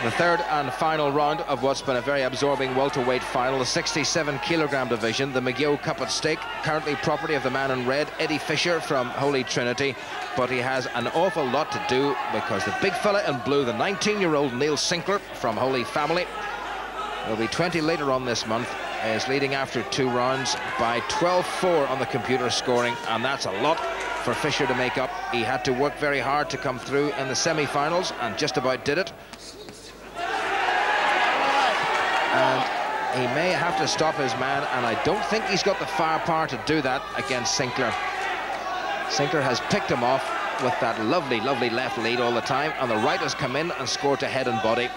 The third and final round of what's been a very absorbing welterweight final, the 67-kilogram division, the Mcauley Cup at stake, currently property of the man in red, Eddie Fisher from Holy Trinity, but he has an awful lot to do because the big fella in blue, the 19-year-old Neil Sinclair from Holy Family, will be 20 later on this month, is leading after 2 rounds by 12-4 on the computer scoring, and that's a lot for Fisher to make up. He had to work very hard to come through in the semi-finals and just about did it. And he may have to stop his man, and I don't think he's got the firepower to do that against Sinclair. Sinclair has picked him off with that lovely, lovely left lead all the time, and the right has come in and scored to head and body.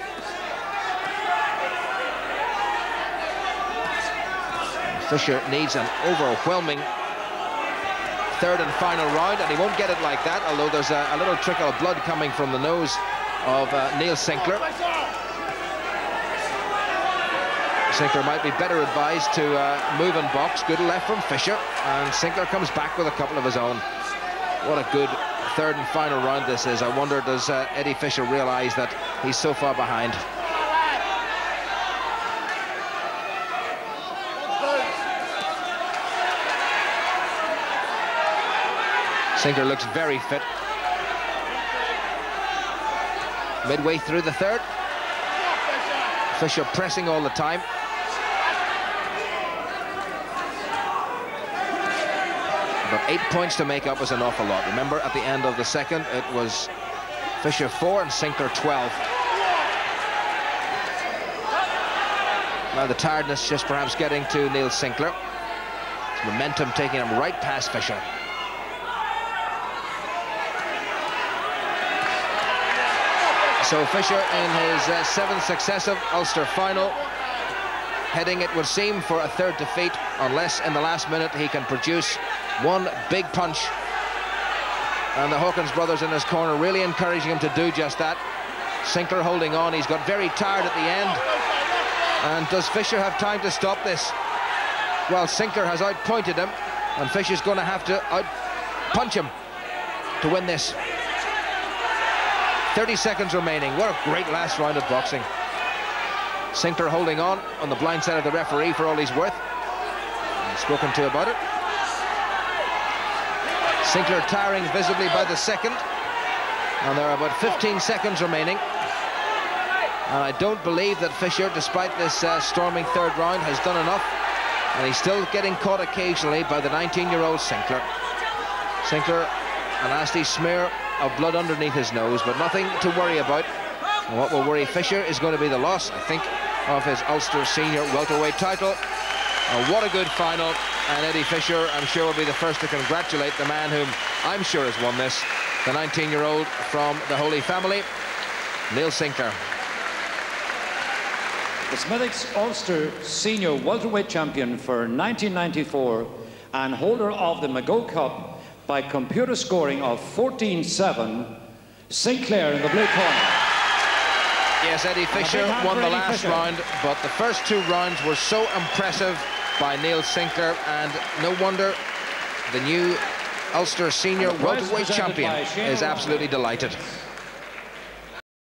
Fisher needs an overwhelming third and final round, and he won't get it like that, although there's a little trickle of blood coming from the nose of Neil Sinclair. Sinclair might be better advised to move and box. Good left from Fisher, and Sinclair comes back with a couple of his own. What a good third and final round this is. I wonder, does Eddie Fisher realise that he's so far behind? Sinclair looks very fit. Midway through the third, Fisher pressing all the time. But 8 points to make up is an awful lot. Remember, at the end of the second, it was Fisher 4 and Sinclair 12. Now the tiredness just perhaps getting to Neil Sinclair. His momentum taking him right past Fisher. So Fisher in his 7th successive Ulster final, heading, it would seem, for a third defeat, unless in the last minute he can produce one big punch. And the Hawkins brothers in his corner really encouraging him to do just that. Sinclair holding on. He's got very tired at the end. And does Fisher have time to stop this? Well, Sinclair has outpointed him, and Fisher's going to have to out-punch him to win this. 30 seconds remaining. What a great last round of boxing. Sinclair holding on the blind side of the referee for all he's worth. He's spoken to about it. Sinclair tiring visibly by the second. And there are about 15 seconds remaining. And I don't believe that Fisher, despite this storming third round, has done enough. And he's still getting caught occasionally by the 19-year-old Sinclair. Sinclair, a nasty smear of blood underneath his nose, but nothing to worry about. And what will worry Fisher is going to be the loss, I think, of his Ulster Senior welterweight title. And what a good final, and Eddie Fisher, I'm sure, will be the first to congratulate the man whom I'm sure has won this, the 19-year-old from the Holy Family, Neil Sinclair. The Smithwick's Ulster Senior welterweight champion for 1994 and holder of the Mcauley Cup by computer scoring of 14-7, Sinclair in the blue corner. Yes, Eddie Fisher won the last round, but the first 2 rounds were so impressive by Neil Sinclair, and no wonder the new Ulster Senior welterweight champion is absolutely delighted.